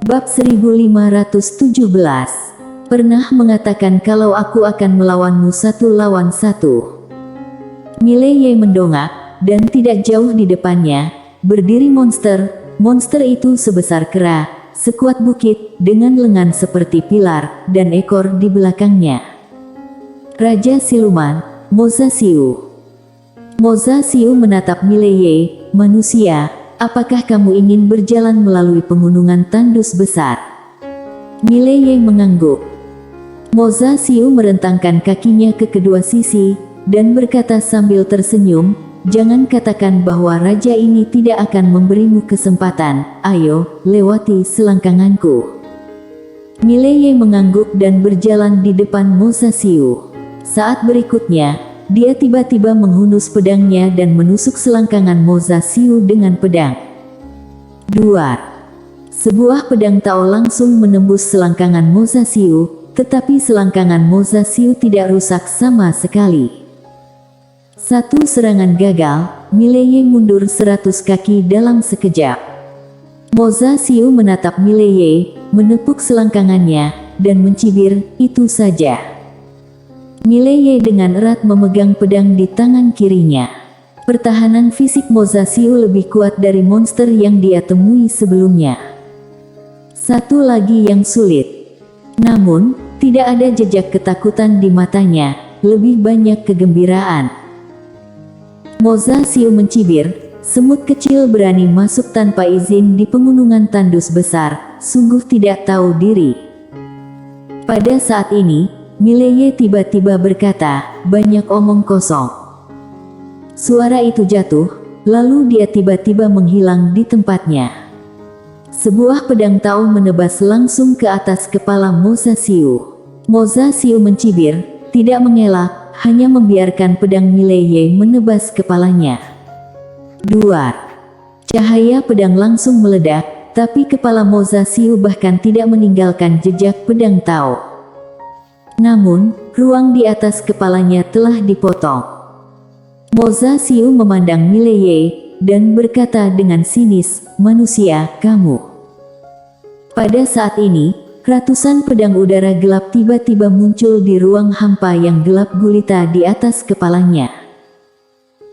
Bab 1517. Pernah mengatakan kalau aku akan melawanmu 1 lawan 1. Mileye mendongak, dan tidak jauh di depannya, berdiri monster. Monster itu sebesar kera, sekuat bukit, dengan lengan seperti pilar, dan ekor di belakangnya. Raja Siluman, Moza Siu. Moza Siu menatap Mileye, manusia. Apakah kamu ingin berjalan melalui pegunungan tandus besar? Mileye mengangguk. Moza Siu merentangkan kakinya ke kedua sisi, dan berkata sambil tersenyum, jangan katakan bahwa raja ini tidak akan memberimu kesempatan, ayo, lewati selangkanganku. Mileye mengangguk dan berjalan di depan Moza Siu. Saat berikutnya, dia tiba-tiba menghunus pedangnya dan menusuk selangkangan Moza Siu dengan pedang. Duar. Sebuah pedang Tao langsung menembus selangkangan Moza Siu, tetapi selangkangan Moza Siu tidak rusak sama sekali. Satu serangan gagal, Mileye mundur 100 kaki dalam sekejap. Moza Siu menatap Mileye, menepuk selangkangannya, dan mencibir, itu saja. Mileye dengan erat memegang pedang di tangan kirinya. Pertahanan fisik Moza Siu lebih kuat dari monster yang dia temui sebelumnya. Satu lagi yang sulit. Namun, tidak ada jejak ketakutan di matanya, lebih banyak kegembiraan. Moza Siu mencibir, semut kecil berani masuk tanpa izin di pegunungan tandus besar, sungguh tidak tahu diri. Pada saat ini, Mileye tiba-tiba berkata, banyak omong kosong. Suara itu jatuh, lalu dia tiba-tiba menghilang di tempatnya. Sebuah pedang Tao menebas langsung ke atas kepala Moza Siu. Moza Siu mencibir, tidak mengelak, hanya membiarkan pedang Mileye menebas kepalanya. Duar. Cahaya pedang langsung meledak, tapi kepala Moza Siu bahkan tidak meninggalkan jejak pedang Tao. Namun, ruang di atas kepalanya telah dipotong. Moza Siu memandang Mileye, dan berkata dengan sinis, manusia, kamu. Pada saat ini, ratusan pedang udara gelap tiba-tiba muncul di ruang hampa yang gelap gulita di atas kepalanya.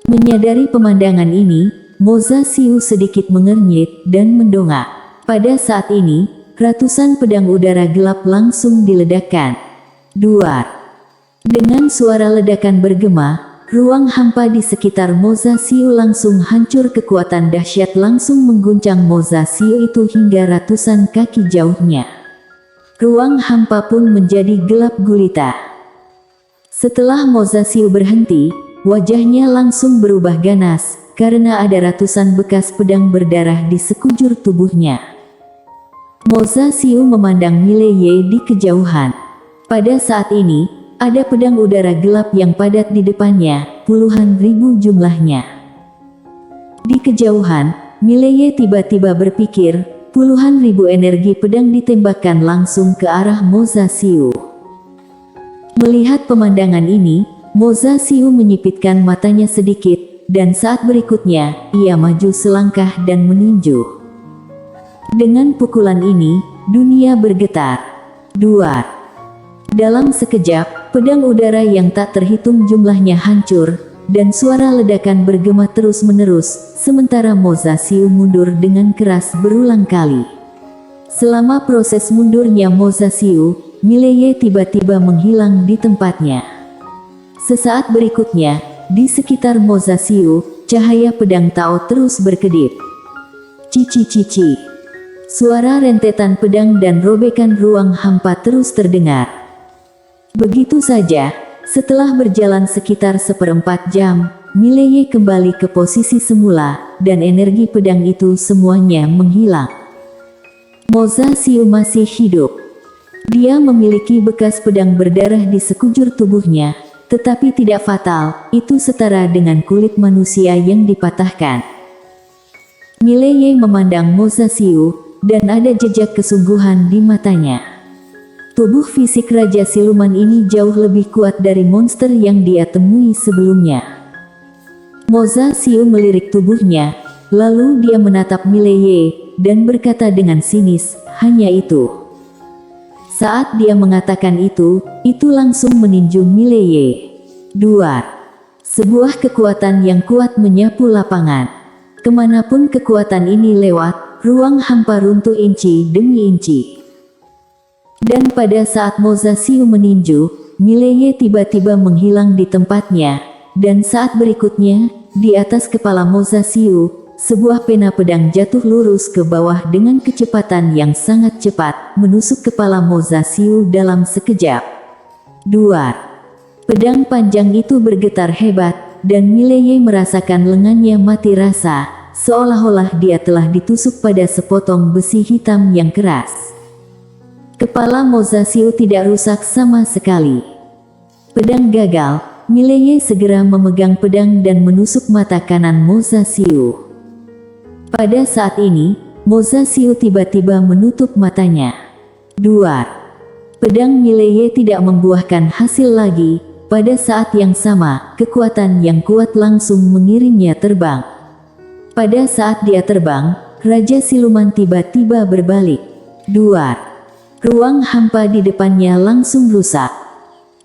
Menyadari pemandangan ini, Moza Siu sedikit mengernyit dan mendongak. Pada saat ini, ratusan pedang udara gelap langsung diledakkan. Duar. Dengan suara ledakan bergema, ruang hampa di sekitar Moza Siu langsung hancur. Kekuatan dahsyat langsung mengguncang Moza Siu itu hingga ratusan kaki jauhnya. Ruang hampa pun menjadi gelap gulita. Setelah Moza Siu berhenti, wajahnya langsung berubah ganas, karena ada ratusan bekas pedang berdarah di sekujur tubuhnya. Moza Siu memandang Mileye di kejauhan. Pada saat ini, ada pedang udara gelap yang padat di depannya, puluhan ribu jumlahnya. Di kejauhan, Mileye tiba-tiba berpikir, puluhan ribu energi pedang ditembakkan langsung ke arah Moza Siu. Melihat pemandangan ini, Moza Siu menyipitkan matanya sedikit, dan saat berikutnya, ia maju selangkah dan meninju. Dengan pukulan ini, dunia bergetar. Duar. Dalam sekejap, pedang udara yang tak terhitung jumlahnya hancur, dan suara ledakan bergema terus-menerus, sementara Moza Siu mundur dengan keras berulang kali. Selama proses mundurnya Moza Siu, Mileye tiba-tiba menghilang di tempatnya. Sesaat berikutnya, di sekitar Moza Siu, cahaya pedang Tao terus berkedip. Cici-cici. Suara rentetan pedang dan robekan ruang hampa terus terdengar. Begitu saja, setelah berjalan sekitar 1/4 jam, Mileye kembali ke posisi semula, dan energi pedang itu semuanya menghilang. Moza Siu masih hidup. Dia memiliki bekas pedang berdarah di sekujur tubuhnya, tetapi tidak fatal, itu setara dengan kulit manusia yang dipatahkan. Mileye memandang Moza Siu, dan ada jejak kesungguhan di matanya. Tubuh fisik Raja Siluman ini jauh lebih kuat dari monster yang dia temui sebelumnya. Moza Siu melirik tubuhnya, Lalu dia menatap Mileye dan berkata dengan sinis, hanya itu. Saat dia mengatakan itu langsung meninju Mileye. Duar. Sebuah kekuatan yang kuat menyapu lapangan. Kemanapun kekuatan ini lewat, ruang hampa runtuh inci demi inci. Dan pada saat Mozasiu meninju, Mileye tiba-tiba menghilang di tempatnya. Dan saat berikutnya, di atas kepala Mozasiu, sebuah pena pedang jatuh lurus ke bawah dengan kecepatan yang sangat cepat, menusuk kepala Mozasiu dalam sekejap. Duar. Pedang panjang itu bergetar hebat, dan Mileye merasakan lengannya mati rasa, seolah-olah dia telah ditusuk pada sepotong besi hitam yang keras. Kepala Mozasiu tidak rusak sama sekali. Pedang gagal, Mileye segera memegang pedang dan menusuk mata kanan Mozasiu. Pada saat ini, Mozasiu tiba-tiba menutup matanya. Duar. Pedang Mileye tidak membuahkan hasil lagi. Pada saat yang sama, kekuatan yang kuat langsung mengirimnya terbang. Pada saat dia terbang, Raja Siluman tiba-tiba berbalik. Duar. Ruang hampa di depannya langsung rusak.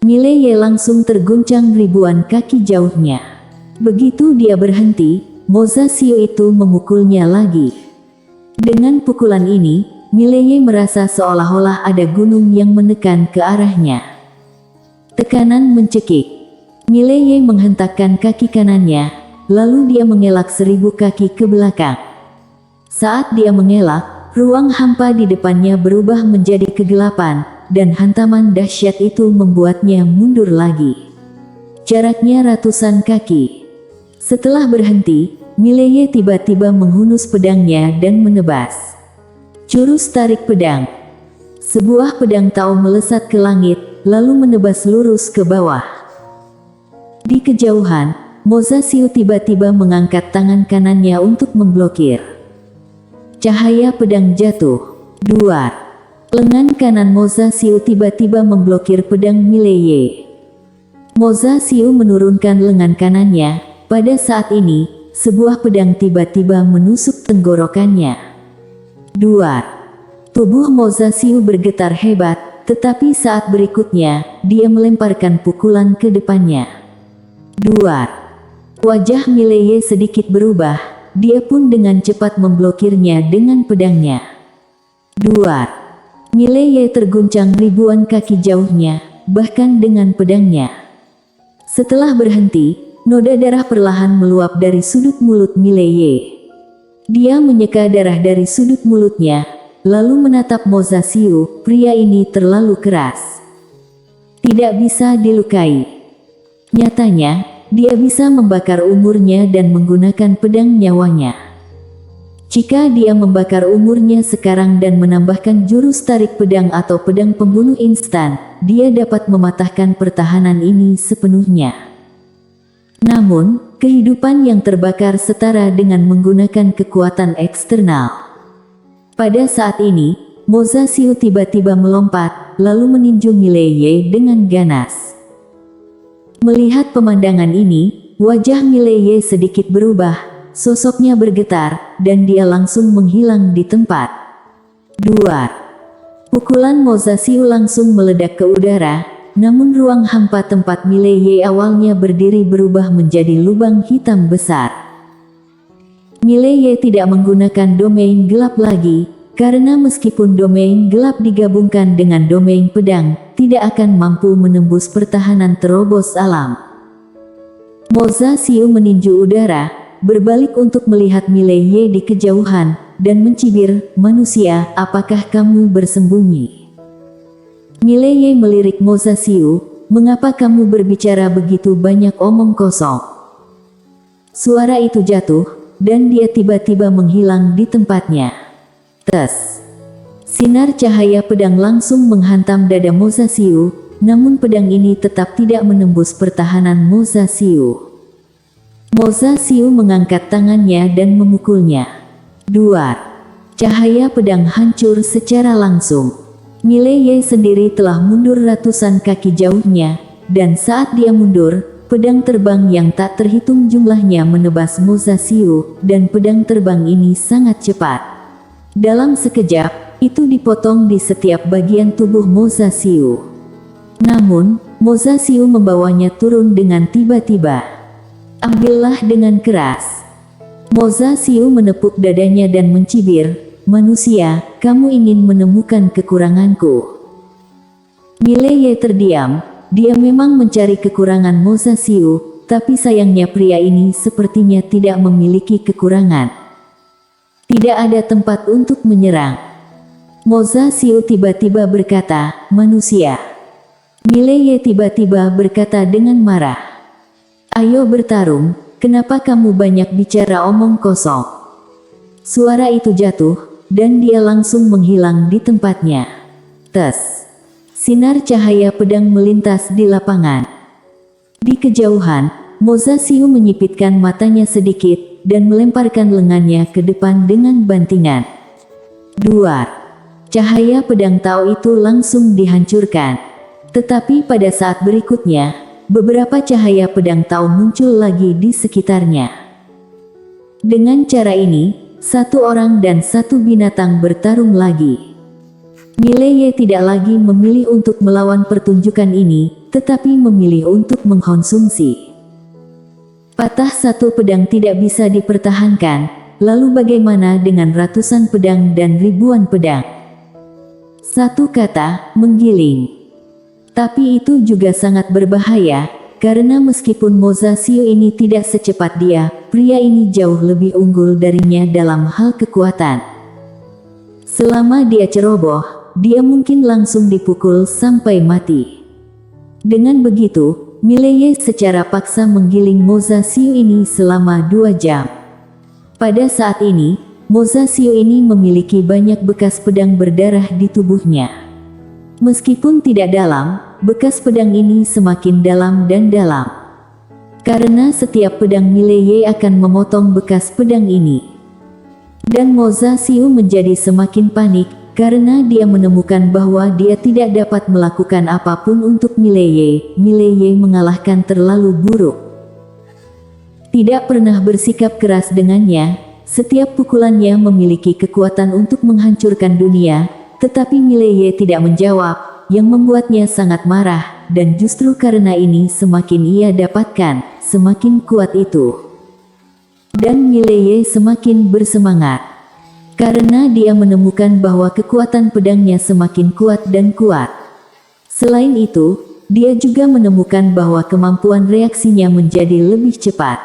Mileye langsung terguncang ribuan kaki jauhnya. Begitu dia berhenti, Mozasiu itu memukulnya lagi. Dengan pukulan ini, Mileye merasa seolah-olah ada gunung yang menekan ke arahnya. Tekanan mencekik. Mileye menghentakkan kaki kanannya, lalu dia mengelak 1000 kaki ke belakang. Saat dia mengelak, ruang hampa di depannya berubah menjadi kegelapan, dan hantaman dahsyat itu membuatnya mundur lagi. Jaraknya ratusan kaki. Setelah berhenti, Mileye tiba-tiba menghunus pedangnya dan menebas. Jurus tarik pedang. Sebuah pedang Tao melesat ke langit, lalu menebas lurus ke bawah. Di kejauhan, Mozasiu tiba-tiba mengangkat tangan kanannya untuk memblokir. Cahaya pedang jatuh. Duar. Lengan kanan Mozasiu tiba-tiba memblokir pedang Mileye. Mozasiu menurunkan lengan kanannya. Pada saat ini, sebuah pedang tiba-tiba menusuk tenggorokannya. Duar. Tubuh Mozasiu bergetar hebat, tetapi saat berikutnya, dia melemparkan pukulan ke depannya. Duar. Wajah Mileye sedikit berubah, dia pun dengan cepat memblokirnya dengan pedangnya. Duar. Mileye terguncang ribuan kaki jauhnya, bahkan dengan pedangnya. Setelah berhenti, noda darah perlahan meluap dari sudut mulut Mileye. Dia menyeka darah dari sudut mulutnya, lalu menatap Mozasiu. Pria ini terlalu keras. Tidak bisa dilukai. Nyatanya, dia bisa membakar umurnya dan menggunakan pedang nyawanya. Jika dia membakar umurnya sekarang dan menambahkan jurus tarik pedang atau pedang pembunuh instan, dia dapat mematahkan pertahanan ini sepenuhnya. Namun, kehidupan yang terbakar setara dengan menggunakan kekuatan eksternal. Pada saat ini, Mozasiu tiba-tiba melompat, lalu meninju Mileye dengan ganas. Melihat pemandangan ini, wajah Mileye sedikit berubah, sosoknya bergetar, dan dia langsung menghilang di tempat. Duar. Pukulan Mozasiu langsung meledak ke udara. Namun ruang hampa tempat Mileye awalnya berdiri berubah menjadi lubang hitam besar. Mileye tidak menggunakan domain gelap lagi, karena meskipun domain gelap digabungkan dengan domain pedang, tidak akan mampu menembus pertahanan terobos alam. Mozasiu meninju udara, berbalik untuk melihat Mileye di kejauhan, dan mencibir, "Manusia, apakah kamu bersembunyi?" Mileye melirik Mozasiu, "Mengapa kamu berbicara begitu banyak omong kosong?" Suara itu jatuh, dan dia tiba-tiba menghilang di tempatnya. Tes. Sinar cahaya pedang langsung menghantam dada Mozasiu, namun pedang ini tetap tidak menembus pertahanan Mozasiu. Mozasiu mengangkat tangannya dan memukulnya. Duar. Cahaya pedang hancur secara langsung. Mileye sendiri telah mundur ratusan kaki jauhnya, dan saat dia mundur, pedang terbang yang tak terhitung jumlahnya menebas Moza Xiu, dan pedang terbang ini sangat cepat. Dalam sekejap, itu dipotong di setiap bagian tubuh Moza Xiu. Namun, Moza Xiu membawanya turun dengan tiba-tiba. "Ambillah dengan keras." Moza Xiu menepuk dadanya dan mencibir, "Manusia, kamu ingin menemukan kekuranganku." Mileye terdiam. Dia memang mencari kekurangan Moza Xiu, tapi sayangnya pria ini sepertinya tidak memiliki kekurangan. Tidak ada tempat untuk menyerang. Moza Xiu tiba-tiba berkata, "Manusia." Mileye tiba-tiba berkata dengan marah, "Ayo bertarung, kenapa kamu banyak bicara omong kosong?" Suara itu jatuh, dan dia langsung menghilang di tempatnya. Tes. Sinar cahaya pedang melintas di lapangan. Di kejauhan, Moza Xiu menyipitkan matanya sedikit, dan melemparkan lengannya ke depan dengan bantingan. Duar. Cahaya pedang Tao itu langsung dihancurkan. Tetapi pada saat berikutnya, beberapa cahaya pedang Tao muncul lagi di sekitarnya. Dengan cara ini, satu orang dan satu binatang bertarung lagi. Mileye tidak lagi memilih untuk melawan pertunjukan ini, tetapi memilih untuk mengkonsumsi. Patah satu pedang tidak bisa dipertahankan, lalu bagaimana dengan ratusan pedang dan ribuan pedang? Satu kata, menggiling. Tapi itu juga sangat berbahaya, karena meskipun Moza Xiu ini tidak secepat dia, pria ini jauh lebih unggul darinya dalam hal kekuatan. Selama dia ceroboh, dia mungkin langsung dipukul sampai mati. Dengan begitu, Mileye secara paksa menggiling Moza Xiu ini selama 2 jam. Pada saat ini, Moza Xiu ini memiliki banyak bekas pedang berdarah di tubuhnya. Meskipun tidak dalam, bekas pedang ini semakin dalam dan dalam. Karena setiap pedang Mileye akan memotong bekas pedang ini. Dan Moza Xiu menjadi semakin panik, karena dia menemukan bahwa dia tidak dapat melakukan apapun untuk Mileye. Mileye mengalahkan terlalu buruk. Tidak pernah bersikap keras dengannya, setiap pukulannya memiliki kekuatan untuk menghancurkan dunia, tetapi Mileye tidak menjawab, yang membuatnya sangat marah, dan justru karena ini semakin ia dapatkan, semakin kuat itu. Dan Mileye semakin bersemangat. Karena dia menemukan bahwa kekuatan pedangnya semakin kuat dan kuat. Selain itu, dia juga menemukan bahwa kemampuan reaksinya menjadi lebih cepat.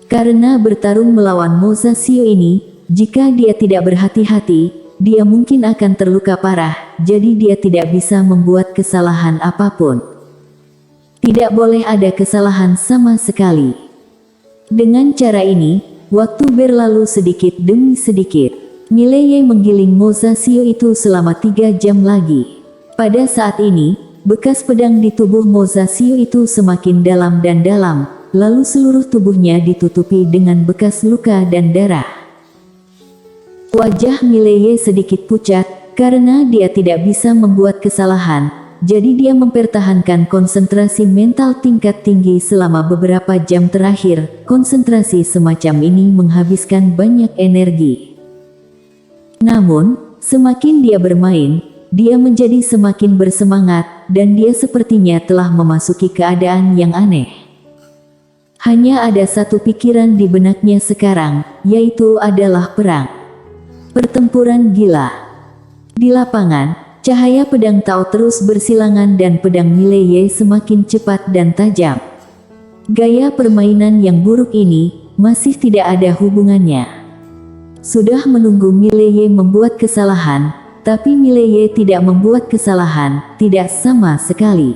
Karena bertarung melawan Moza Xiu ini, jika dia tidak berhati-hati, dia mungkin akan terluka parah, jadi dia tidak bisa membuat kesalahan apapun. Tidak boleh ada kesalahan sama sekali. Dengan cara ini, waktu berlalu sedikit demi sedikit. Mileye menggiling Moza Xiu itu selama 3 jam lagi. Pada saat ini, bekas pedang di tubuh Moza Xiu itu semakin dalam dan dalam, lalu seluruh tubuhnya ditutupi dengan bekas luka dan darah. Wajah Mileye sedikit pucat, karena dia tidak bisa membuat kesalahan, jadi dia mempertahankan konsentrasi mental tingkat tinggi selama beberapa jam terakhir. Konsentrasi semacam ini menghabiskan banyak energi. Namun, semakin dia bermain, dia menjadi semakin bersemangat, dan dia sepertinya telah memasuki keadaan yang aneh. Hanya ada satu pikiran di benaknya sekarang, yaitu adalah perang. Pertempuran gila. Di lapangan, cahaya pedang Tao terus bersilangan dan pedang Mileye semakin cepat dan tajam. Gaya permainan yang buruk ini masih tidak ada hubungannya. Sudah menunggu Mileye membuat kesalahan, tapi Mileye tidak membuat kesalahan, tidak sama sekali.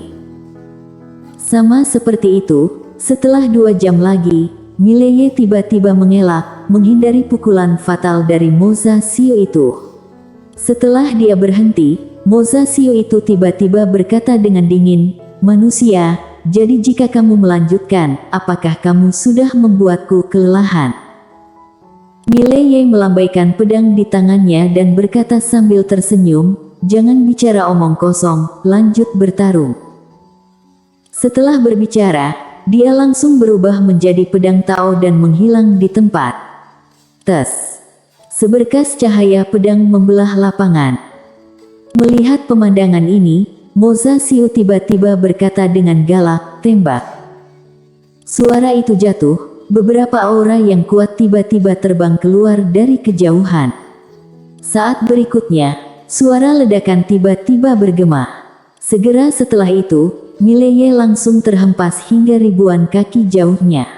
Sama seperti itu, setelah 2 jam lagi, Mileye tiba-tiba mengelak, menghindari pukulan fatal dari Moza Xiu itu. Setelah dia berhenti, Moza Xiu itu tiba-tiba berkata dengan dingin, "Manusia, jadi jika kamu melanjutkan, apakah kamu sudah membuatku kelelahan?" Mileye melambaikan pedang di tangannya dan berkata sambil tersenyum, "Jangan bicara omong kosong, lanjut bertarung." Setelah berbicara, dia langsung berubah menjadi pedang Tao dan menghilang di tempat. Tes. Seberkas cahaya pedang membelah lapangan. Melihat pemandangan ini, Moza Xiu tiba-tiba berkata dengan galak, "Tembak." Suara itu jatuh, beberapa aura yang kuat tiba-tiba terbang keluar dari kejauhan. Saat berikutnya, suara ledakan tiba-tiba bergema. Segera setelah itu, Mileye langsung terhempas hingga ribuan kaki jauhnya.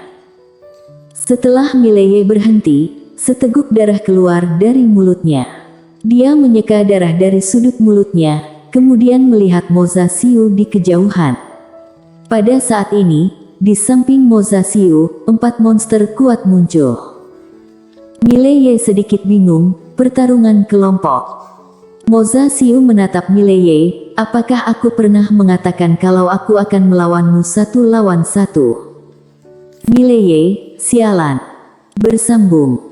Setelah Mileye berhenti, seteguk darah keluar dari mulutnya. Dia menyeka darah dari sudut mulutnya, kemudian melihat Moza Xiu di kejauhan. Pada saat ini, di samping Moza Xiu, 4 monster kuat muncul. Mileye sedikit bingung, pertarungan kelompok. Moza Xiu menatap Mileye, "Apakah aku pernah mengatakan kalau aku akan melawanmu 1 lawan 1? Mileye, sialan." Bersambung.